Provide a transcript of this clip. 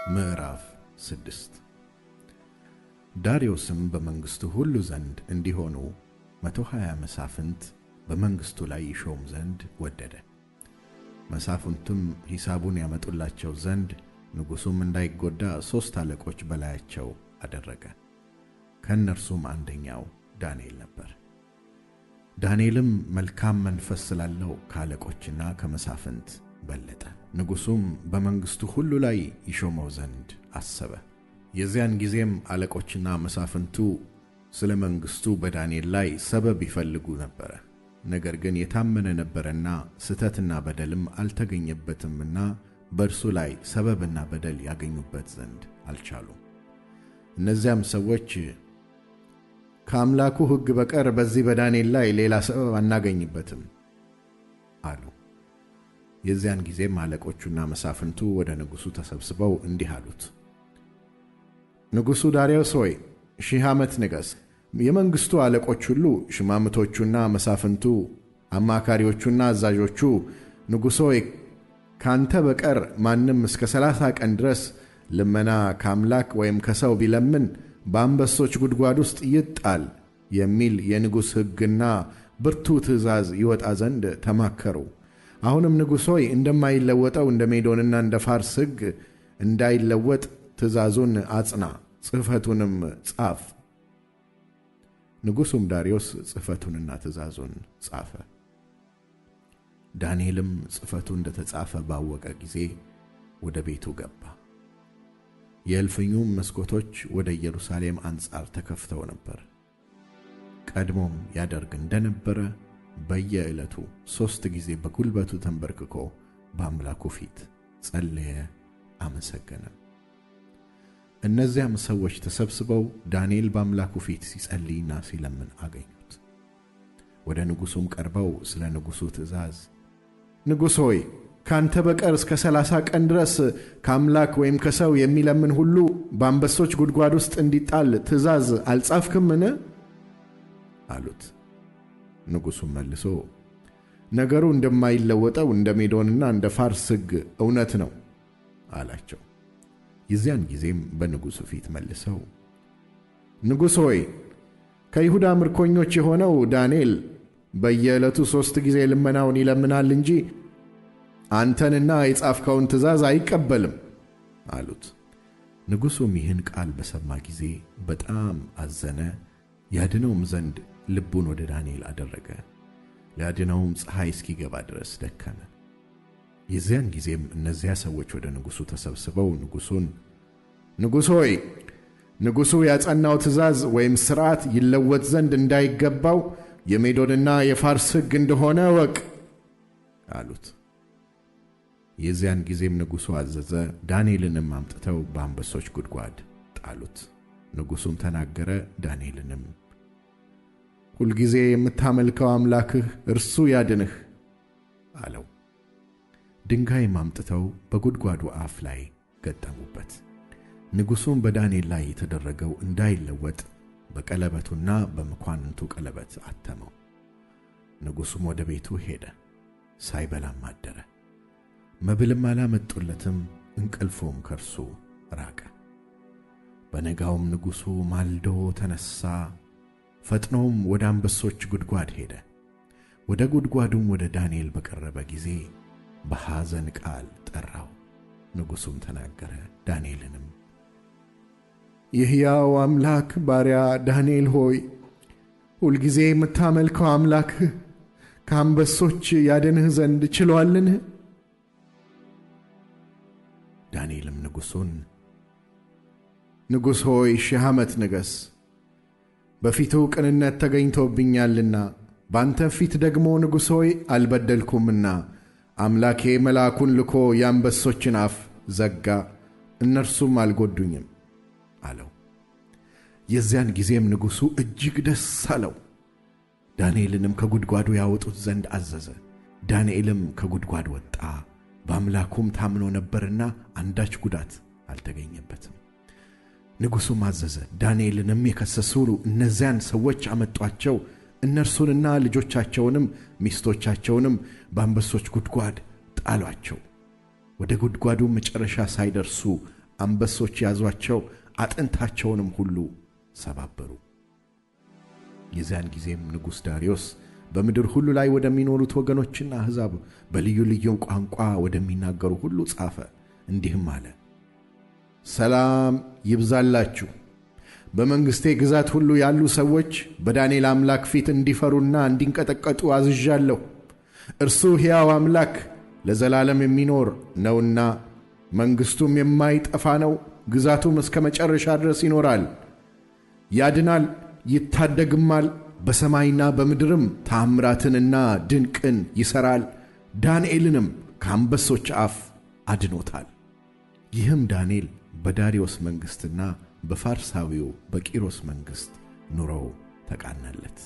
ምዕራፍ 6 ዳርዮስም በመንግሥቱ ሁሉ ዘንድ እንዲሆኑ 120 መሳፍንት በመንግሥቱ ላይ ይሾም ዘንድ ወደደ። መሳፍንቱም ሂሳቡን ያመጡላቸው ዘንድ ንጉሡም እንዳይጎዳ 3 አለቆች በላያቸው አደረገ። ከእነርሱም አንደኛው ዳንኤል ነበር። ዳንኤልም መልካም መንፈስ ስላለው ከአለቆችና ከመሳፍንት በለጠ። ንጉሡም በመንግሥቱ ሁሉ ላይ ይሾመው ዘንድ አሰበ። የዚያን ጊዜም አለቆችና መሳፍንቱ ስለ መንግሥቱ በዳንኤል ላይ ሰበብ ይፈልጉ ነበር። ነገር ግን የታመነ ነበረና ስህተትና በደልም አልተገኘበትምና በእርሱ ላይ ሰበብና በደል ያገኙበት ዘንድ አልቻሉም። እነዚያም ሰዎች ከአምላኩ ሕግ በቀር በዚህ በዳንኤል ላይ ሌላ ሰበብ አናገኝበትም አሉ። የዚያን ጊዜም አለቆቹና መሳፍንቱ ወደ ንጉሡ ተሰብስበው እንዲህ አሉት፣ ንጉሡ ዳርዮስ ሆይ 1000 ዓመት ንገሥ። የመንግሥቱ አለቆች ሁሉ፣ ሽማምቶቹና መሳፍንቱ፣ አማካሪዎቹና አዛዦቹ ንጉሥ ሆይ ካንተ በቀር ማንም እስከ 30 ቀን ድረስ ልመና ከአምላክ ወይም ከሰው ቢለምን በአንበሶች ጉድጓድ ውስጥ ይጣል የሚል የንጉሥ ሕግና ብርቱ ትእዛዝ ይወጣ ዘንድ ተማከሩ። አሁንም ንጉሥ ሆይ እንደማይለወጠው እንደ ሜዶንና እንደ ፋርስ ሕግ እንዳይለወጥ ትእዛዙን አጽና፣ ጽሕፈቱንም ጻፍ። ንጉሡም ዳርዮስ ጽሕፈቱንና ትእዛዙን ጻፈ። ዳንኤልም ጽሕፈቱ እንደ ተጻፈ ባወቀ ጊዜ ወደ ቤቱ ገባ። የእልፍኙም መስኮቶች ወደ ኢየሩሳሌም አንጻር ተከፍተው ነበር። ቀድሞም ያደርግ እንደነበረ በየዕለቱ 3 ጊዜ በጉልበቱ ተንበርክኮ በአምላኩ ፊት ጸለየ፣ አመሰገነም። እነዚያም ሰዎች ተሰብስበው ዳንኤል በአምላኩ ፊት ሲጸልይና ሲለምን አገኙት። ወደ ንጉሡም ቀርበው ስለ ንጉሡ ትእዛዝ፣ ንጉሥ ሆይ ካንተ በቀር እስከ 30 ቀን ድረስ ከአምላክ ወይም ከሰው የሚለምን ሁሉ በአንበሶች ጉድጓድ ውስጥ እንዲጣል ትእዛዝ አልጻፍክምን? አሉት። ንጉሡም መልሶ ነገሩ እንደማይለወጠው እንደ ሜዶንና እንደ ፋርስ ሕግ እውነት ነው አላቸው። የዚያን ጊዜም በንጉሡ ፊት መልሰው፣ ንጉሥ ሆይ ከይሁዳ ምርኮኞች የሆነው ዳንኤል በየዕለቱ 3 ጊዜ ልመናውን ይለምናል እንጂ አንተንና የጻፍከውን ትእዛዝ አይቀበልም አሉት። ንጉሡም ይህን ቃል በሰማ ጊዜ በጣም አዘነ፣ ያድነውም ዘንድ ልቡን ወደ ዳንኤል አደረገ። ሊያድነውም ፀሐይ እስኪገባ ድረስ ደከመ። የዚያን ጊዜም እነዚያ ሰዎች ወደ ንጉሡ ተሰብስበው ንጉሡን፣ ንጉሥ ሆይ ንጉሡ ያጸናው ትእዛዝ ወይም ሥርዓት ይለወጥ ዘንድ እንዳይገባው የሜዶንና የፋርስ ሕግ እንደሆነ እወቅ አሉት። የዚያን ጊዜም ንጉሡ አዘዘ፣ ዳንኤልንም አምጥተው በአንበሶች ጉድጓድ ጣሉት። ንጉሡም ተናገረ፣ ዳንኤልንም ሁልጊዜ የምታመልከው አምላክህ እርሱ ያድንህ አለው። ድንጋይም አምጥተው በጉድጓዱ አፍ ላይ ገጠሙበት። ንጉሡም በዳንኤል ላይ የተደረገው እንዳይለወጥ በቀለበቱና በመኳንንቱ ቀለበት አተመው። ንጉሡም ወደ ቤቱ ሄደ፣ ሳይበላም አደረ። መብልም አላመጡለትም፣ እንቅልፉም ከእርሱ ራቀ። በነጋውም ንጉሡ ማልዶ ተነሣ፣ ፈጥኖም ወደ አንበሶች ጉድጓድ ሄደ። ወደ ጉድጓዱም ወደ ዳንኤል በቀረበ ጊዜ በሐዘን ቃል ጠራው። ንጉሡም ተናገረ፣ ዳንኤልንም የሕያው አምላክ ባሪያ ዳንኤል ሆይ ሁልጊዜ የምታመልከው አምላክህ ከአንበሶች ያድንህ ዘንድ ችሎአልን? ዳንኤልም ንጉሡን፣ ንጉሥ ሆይ 1000 ዓመት ንገሥ። በፊቱ ቅንነት ተገኝቶብኛልና ባንተ ፊት ደግሞ ንጉሥ ሆይ አልበደልኩምና አምላኬ መልአኩን ልኮ የአንበሶችን አፍ ዘጋ፣ እነርሱም አልጎዱኝም አለው። የዚያን ጊዜም ንጉሡ እጅግ ደስ አለው። ዳንኤልንም ከጉድጓዱ ያወጡት ዘንድ አዘዘ። ዳንኤልም ከጉድጓድ ወጣ፣ በአምላኩም ታምኖ ነበርና አንዳች ጉዳት አልተገኘበትም። ንጉሡም አዘዘ፣ ዳንኤልንም የከሰሱ እነዚያን ሰዎች አመጧቸው። እነርሱንና ልጆቻቸውንም ሚስቶቻቸውንም በአንበሶች ጉድጓድ ጣሏቸው። ወደ ጉድጓዱ መጨረሻ ሳይደርሱ አንበሶች ያዟቸው፣ አጥንታቸውንም ሁሉ ሰባበሩ። የዚያን ጊዜም ንጉሥ ዳርዮስ በምድር ሁሉ ላይ ወደሚኖሩት ወገኖችና አሕዛብ በልዩ ልዩ ቋንቋ ወደሚናገሩ ሁሉ ጻፈ፣ እንዲህም አለ። ሰላም ይብዛላችሁ። በመንግሥቴ ግዛት ሁሉ ያሉ ሰዎች በዳንኤል አምላክ ፊት እንዲፈሩና እንዲንቀጠቀጡ አዝዣለሁ። እርሱ ሕያው አምላክ ለዘላለም የሚኖር ነውና መንግሥቱም የማይጠፋ ነው። ግዛቱም እስከ መጨረሻ ድረስ ይኖራል። ያድናል፣ ይታደግማል። በሰማይና በምድርም ተአምራትንና ድንቅን ይሠራል። ዳንኤልንም ከአንበሶች አፍ አድኖታል። ይህም ዳንኤል በዳርዮስ መንግሥትና በፋርሳዊው በቂሮስ መንግሥት ኑሮው ተቃናለት።